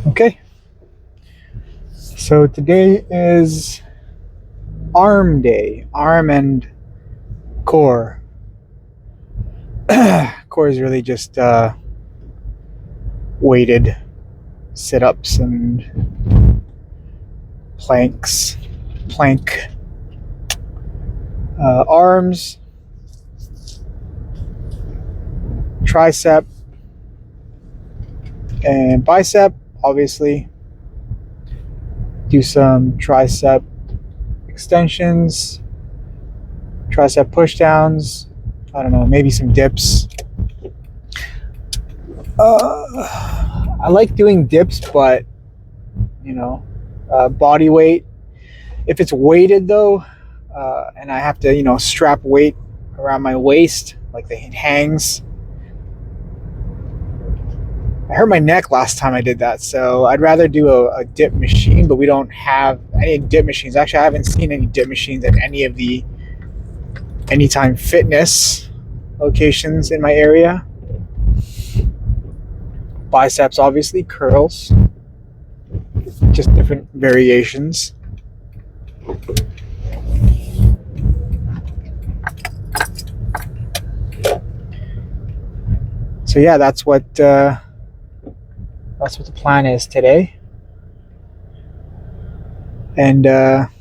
Okay, so today is arm day, arm and core. Core is really just weighted sit ups and plank. Arms, tricep, and bicep, obviously. Do some tricep extensions, tricep pushdowns. I don't know, maybe some dips. I like doing dips, but body weight. If it's weighted though, and I have to, strap weight around my waist, like it hangs. I hurt my neck last time I did that, so I'd rather do a dip machine, but we don't have any dip machines. Actually, I haven't seen any dip machines at any of the Anytime Fitness locations in my area. Biceps, obviously, curls, just different variations. So yeah, that's what the plan is today. And there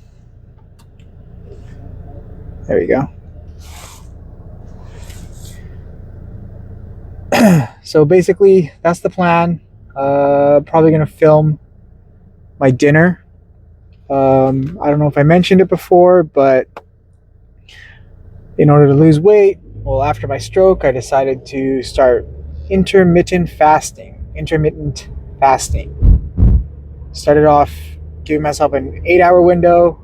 we go. So basically, that's the plan. Probably gonna film my dinner. I don't know if I mentioned it before, but in order to lose weight, well, after my stroke, I decided to start intermittent fasting. Started off giving myself an 8-hour window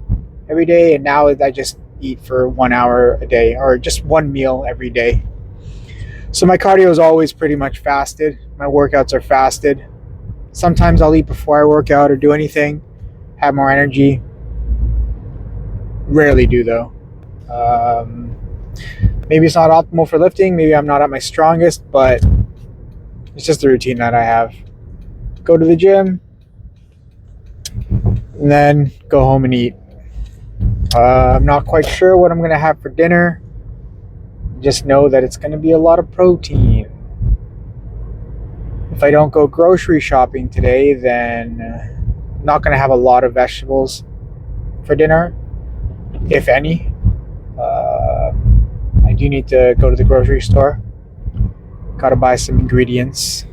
every day, and now I just eat for 1 hour a day or just one meal every day. So my cardio is always pretty much fasted. My workouts are fasted. Sometimes I'll eat before I work out or do anything, have more energy. Rarely do though. Maybe it's not optimal for lifting. Maybe I'm not at my strongest, but it's just the routine that I have. Go to the gym, and then go home and eat. I'm not quite sure what I'm going to have for dinner. Just know that it's going to be a lot of protein. If I don't go grocery shopping today, then I'm not going to have a lot of vegetables for dinner, if any. I do need to go to the grocery store. Gotta buy some ingredients.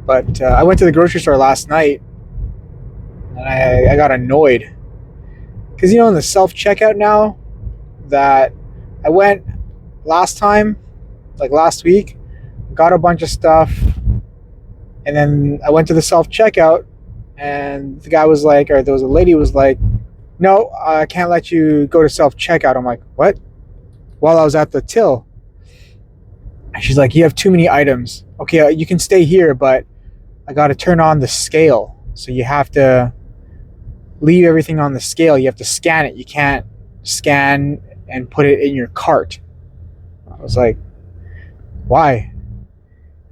But I went to the grocery store last night, and I got annoyed. Because, in the self-checkout now, that I went last time, like last week, got a bunch of stuff, and then I went to the self-checkout, and the guy was like, or there was a lady was like, no, I can't let you go to self-checkout. I'm like, what? While I was at the till. And she's like, you have too many items. Okay, you can stay here, but I got to turn on the scale. So you have to leave everything on the scale. You have to scan it. You can't scan and put it in your cart. I was like, why?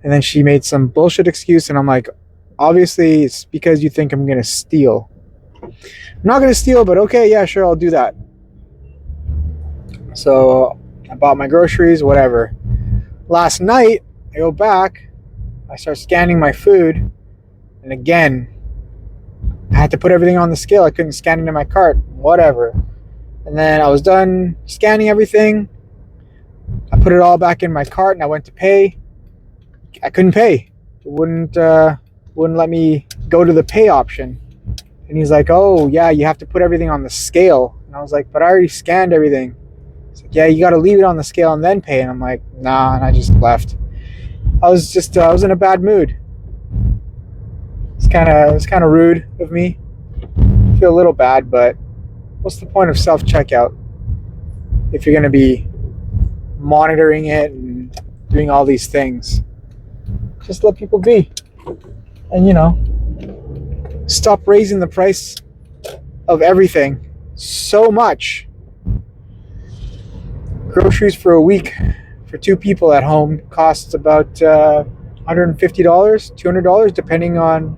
And then she made some bullshit excuse, and I'm like, obviously it's because you think I'm going to steal. I'm not going to steal, but okay, yeah, sure, I'll do that. So I bought my groceries, whatever. Last night, I go back, I start scanning my food, and again, I had to put everything on the scale. I couldn't scan it in my cart, whatever. And then I was done scanning everything. I put it all back in my cart, and I went to pay. I couldn't pay. It wouldn't let me go to the pay option. And he's like, oh, yeah, you have to put everything on the scale. And I was like, but I already scanned everything. He's like, yeah, you got to leave it on the scale and then pay. And I'm like, nah, and I just left. I was in a bad mood. It's kind of rude of me. I feel a little bad, but what's the point of self-checkout if you're going to be monitoring it and doing all these things? Just let people be. And, stop raising the price of everything so much. Groceries for a week, for 2 people at home costs about $150, $200, depending on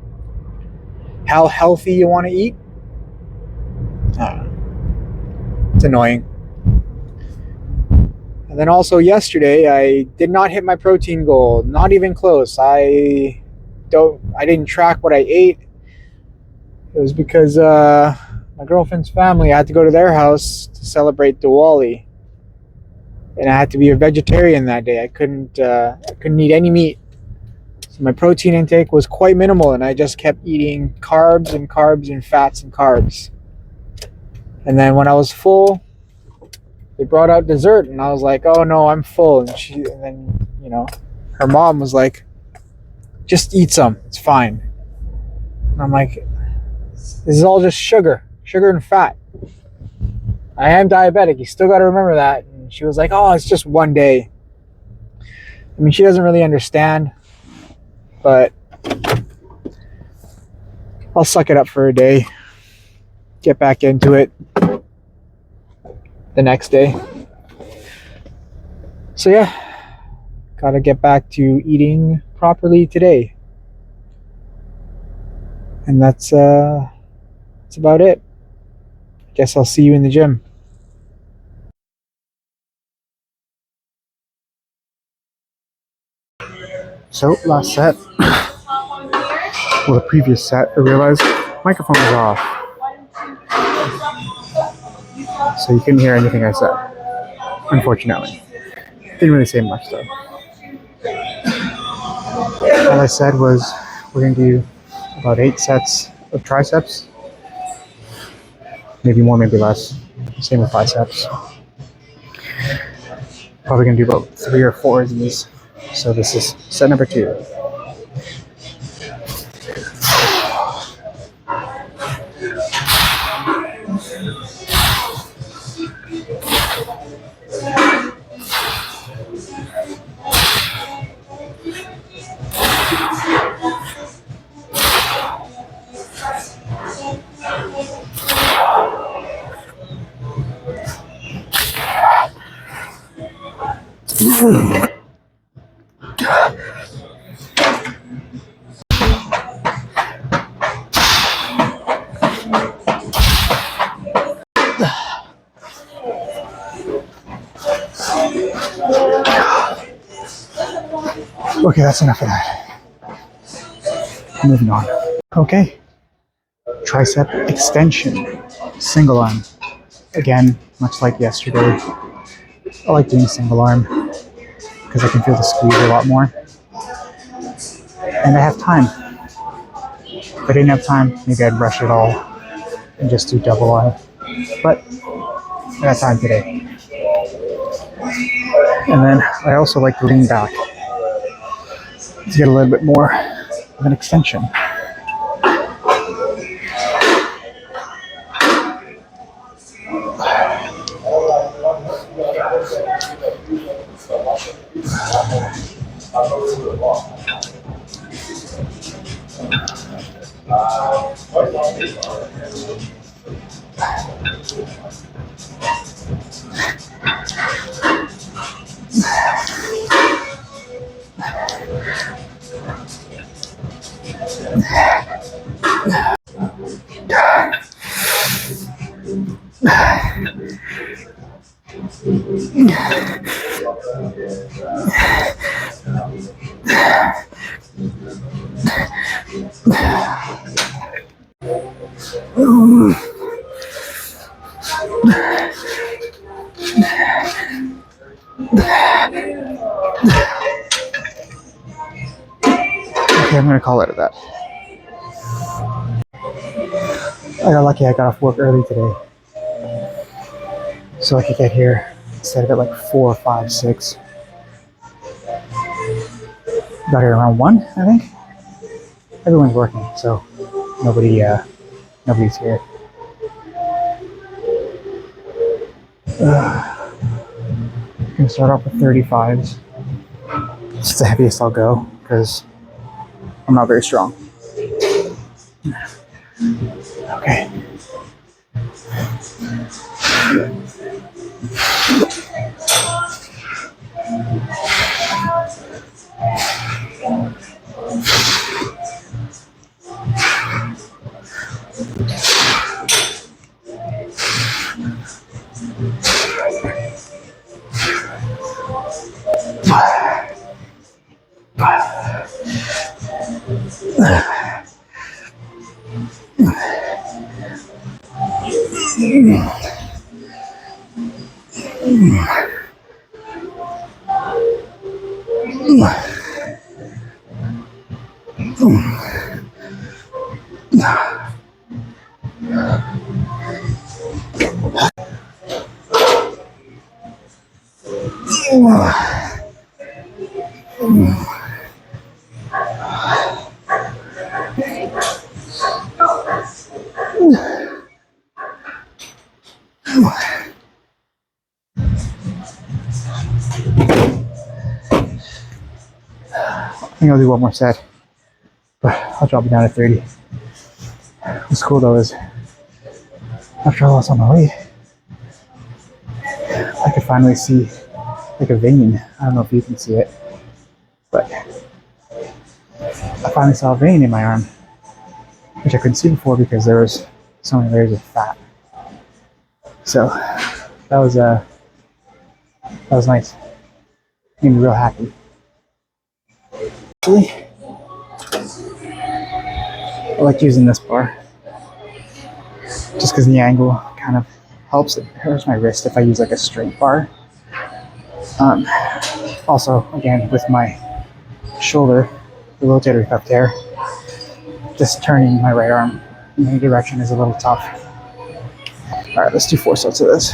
how healthy you want to eat. It's annoying. And then also yesterday, I did not hit my protein goal. Not even close. I didn't track what I ate. It was because my girlfriend's family, I had to go to their house to celebrate Diwali, and I had to be a vegetarian that day. I couldn't eat any meat, so my protein intake was quite minimal, and I just kept eating carbs and carbs and fats and carbs. And then when I was full, they brought out dessert, and I was like, "Oh no, I'm full." And then her mom was like, "Just eat some. It's fine." And I'm like, "This is all just sugar and fat. I am diabetic. You still got to remember that." And she was like, "Oh, it's just one day." I mean, she doesn't really understand, but I'll suck it up for a day, get back into it the next day. So yeah, gotta get back to eating properly today. And that's about it. Guess I'll see you in the gym. So last set, well, the previous set, I realized microphone was off, so you couldn't hear anything I said, unfortunately. Didn't really say much though. All I said was we're going to do about 8 sets of triceps, maybe more, maybe less. Same with biceps. Probably going to do about 3 or 4 of these. So this is set number 2. Okay, that's enough of that. Moving on. Okay. Tricep extension. Single arm. Again, much like yesterday, I like doing single arm because I can feel the squeeze a lot more. And I have time. If I didn't have time, maybe I'd rush it all and just do double arm. But I got time today. And then I also like to lean back to get a little bit more of an extension. Okay, I'm gonna call it at that. I got lucky, I got off work early today, so I could get here instead of at like 4, 5, 6. Got here around 1, I think. Everyone's working, so nobody's here. I'm gonna start off with 35s. It's the heaviest I'll go because I'm not very strong. Okay. I think I'll do one more set, but I'll drop it down to 30. What's cool though is after I lost all my weight, I could finally see like a vein. I don't know if you can see it, but I finally saw a vein in my arm, which I couldn't see before because there was so many layers of fat. So that was nice. Made me real happy. Actually, I like using this bar just because the angle kind of helps. It hurts my wrist if I use like a straight bar. Also, again, with my shoulder, the rotator cuff there, just turning my right arm in any direction is a little tough. All right, let's do 4 sets of this.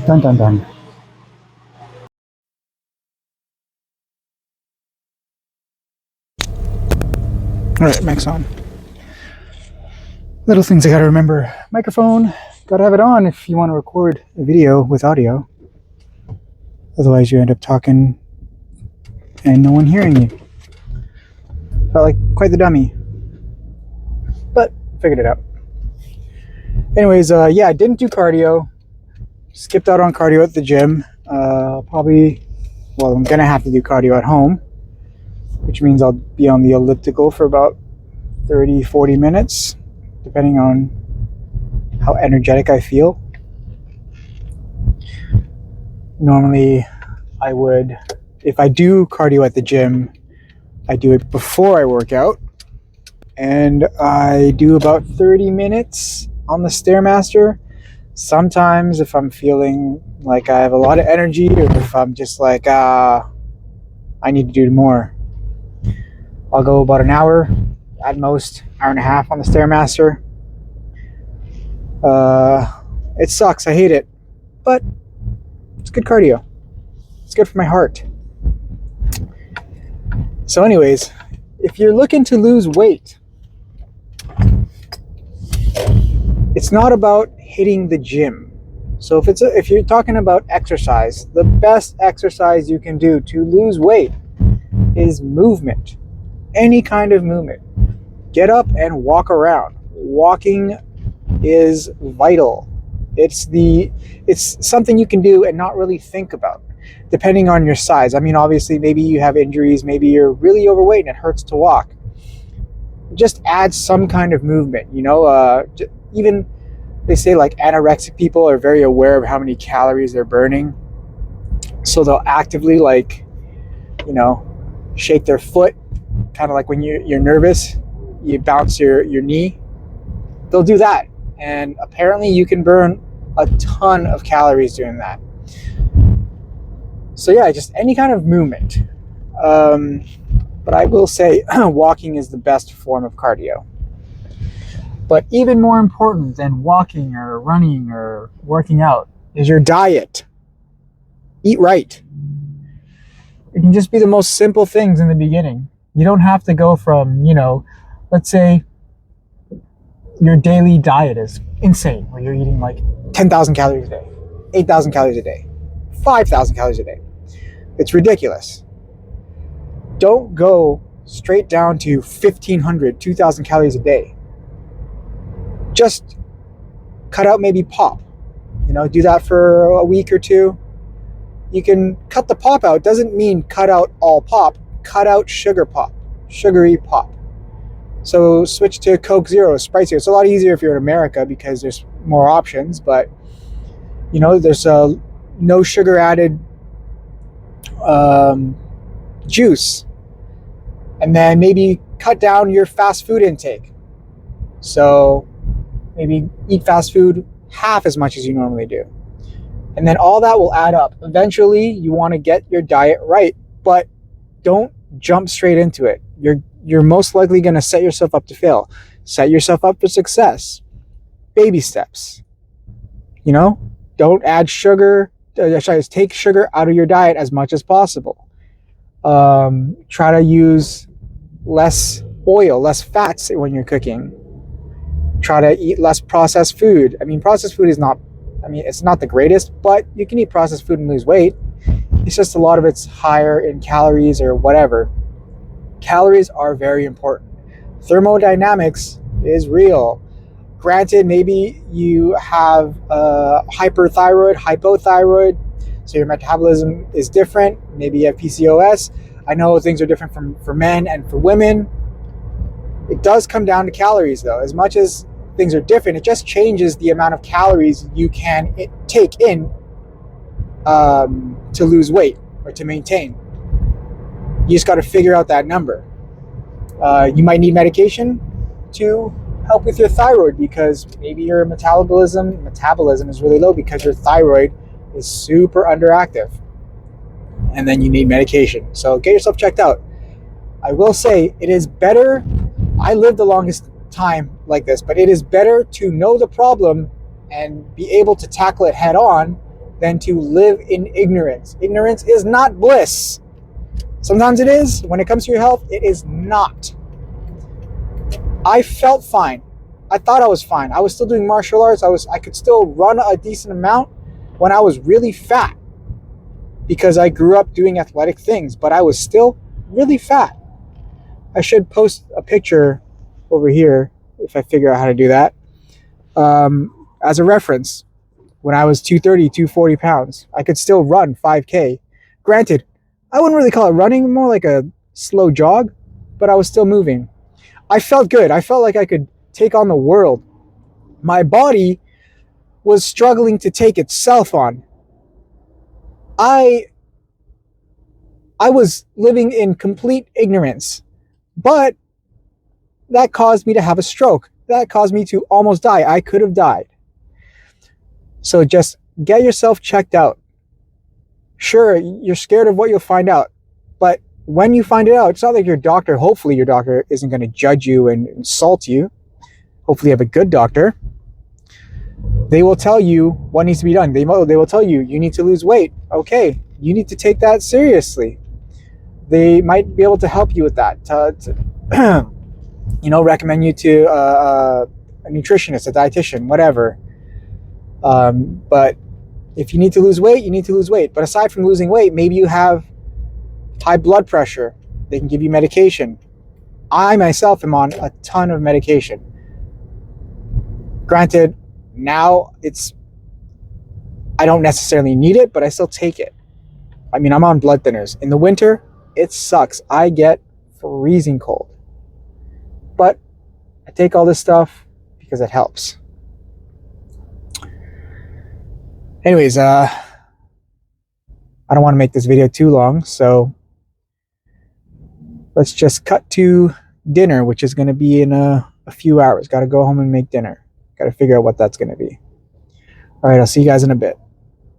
Done, done, done. All right, mic's on. Little things I gotta remember. Microphone, gotta have it on if you want to record a video with audio. Otherwise you end up talking and no one hearing you. Felt like quite the dummy. But figured it out. Anyways, yeah, I didn't do cardio. Skipped out on cardio at the gym. I'm gonna have to do cardio at home, which means I'll be on the elliptical for about 30-40 minutes, depending on how energetic I feel. Normally, I would, if I do cardio at the gym, I do it before I work out, and I do about 30 minutes on the Stairmaster. Sometimes if I'm feeling like I have a lot of energy, or if I'm just like, I need to do more, I'll go about an hour, at most hour and a half on the Stairmaster. It sucks, I hate it, but it's good cardio. It's good for my heart. So anyways, if you're looking to lose weight, it's not about hitting the gym. So if you're talking about exercise, the best exercise you can do to lose weight is movement. Any kind of movement. Get up and walk around. Walking is vital. It's something you can do and not really think about, depending on your size. I mean, obviously, maybe you have injuries, maybe you're really overweight and it hurts to walk. Just add some kind of movement, even they say like anorexic people are very aware of how many calories they're burning. So they'll actively shake their foot kind of like when you're nervous, you bounce your knee. They'll do that. And apparently you can burn a ton of calories doing that. So yeah, just any kind of movement. But I will say walking is the best form of cardio. But even more important than walking or running or working out is your diet. Eat right. It can just be the most simple things in the beginning. You don't have to go from, let's say your daily diet is insane, where you're eating like 10,000 calories a day, 8,000 calories a day, 5,000 calories a day. It's ridiculous. Don't go straight down to 1,500, 2,000 calories a day. Just cut out maybe pop. Do that for a week or two. You can cut the pop out. Doesn't mean cut out all pop. Cut out sugar pop, sugary pop. So switch to Coke Zero, Sprite Zero. It's a lot easier if you're in America because there's more options. But there's no sugar added juice. And then maybe cut down your fast food intake. So maybe eat fast food half as much as you normally do. And then all that will add up. Eventually, you want to get your diet right, but don't jump straight into it. You're most likely going to set yourself up to fail. Set yourself up for success. Baby steps. Don't add sugar. Take sugar out of your diet as much as possible. Try to use less oil, less fats when you're cooking. Try to eat less processed food. Processed food it's not the greatest, but you can eat processed food and lose weight. It's just a lot of it's higher in calories or whatever. Calories are very important. Thermodynamics is real. Granted, maybe you have hyperthyroid, hypothyroid, so your metabolism is different. Maybe you have PCOS. I know things are different for men and for women. It does come down to calories, though. As much as things are different, it just changes the amount of calories you can take in to lose weight or to maintain. You just got to figure out that number. You might need medication to help with your thyroid because maybe your metabolism is really low because your thyroid is super underactive. And then you need medication. So get yourself checked out. I will say it is better. I lived the longest time like this, but it is better to know the problem and be able to tackle it head on than to live in ignorance. Ignorance is not bliss. Sometimes it is. When it comes to your health, it is not. I felt fine. I thought I was fine. I was still doing martial arts. I could still run a decent amount when I was really fat because I grew up doing athletic things, but I was still really fat. I should post a picture over here if I figure out how to do that as a reference. When I was 230, 240 pounds, I could still run 5K. Granted, I wouldn't really call it running, more like a slow jog, but I was still moving. I felt good. I felt like I could take on the world. My body was struggling to take itself on. I was living in complete ignorance, but that caused me to have a stroke. That caused me to almost die. I could have died. So just get yourself checked out. Sure, you're scared of what you'll find out, but when you find it out, it's not like hopefully your doctor isn't going to judge you and insult you. Hopefully you have a good doctor. They will tell you what needs to be done. They will tell you need to lose weight. Okay, you need to take that seriously. They might be able to help you with that. Recommend you to a nutritionist, a dietitian, whatever. But if you need to lose weight, you need to lose weight. But aside from losing weight, maybe you have high blood pressure. They can give you medication. I myself am on a ton of medication. Granted, now I don't necessarily need it, but I still take it. I'm on blood thinners. In the winter, it sucks. I get freezing cold. But I take all this stuff because it helps. Anyways, I don't want to make this video too long, so let's just cut to dinner, which is going to be in a few hours. Got to go home and make dinner. Got to figure out what that's going to be. All right, I'll see you guys in a bit.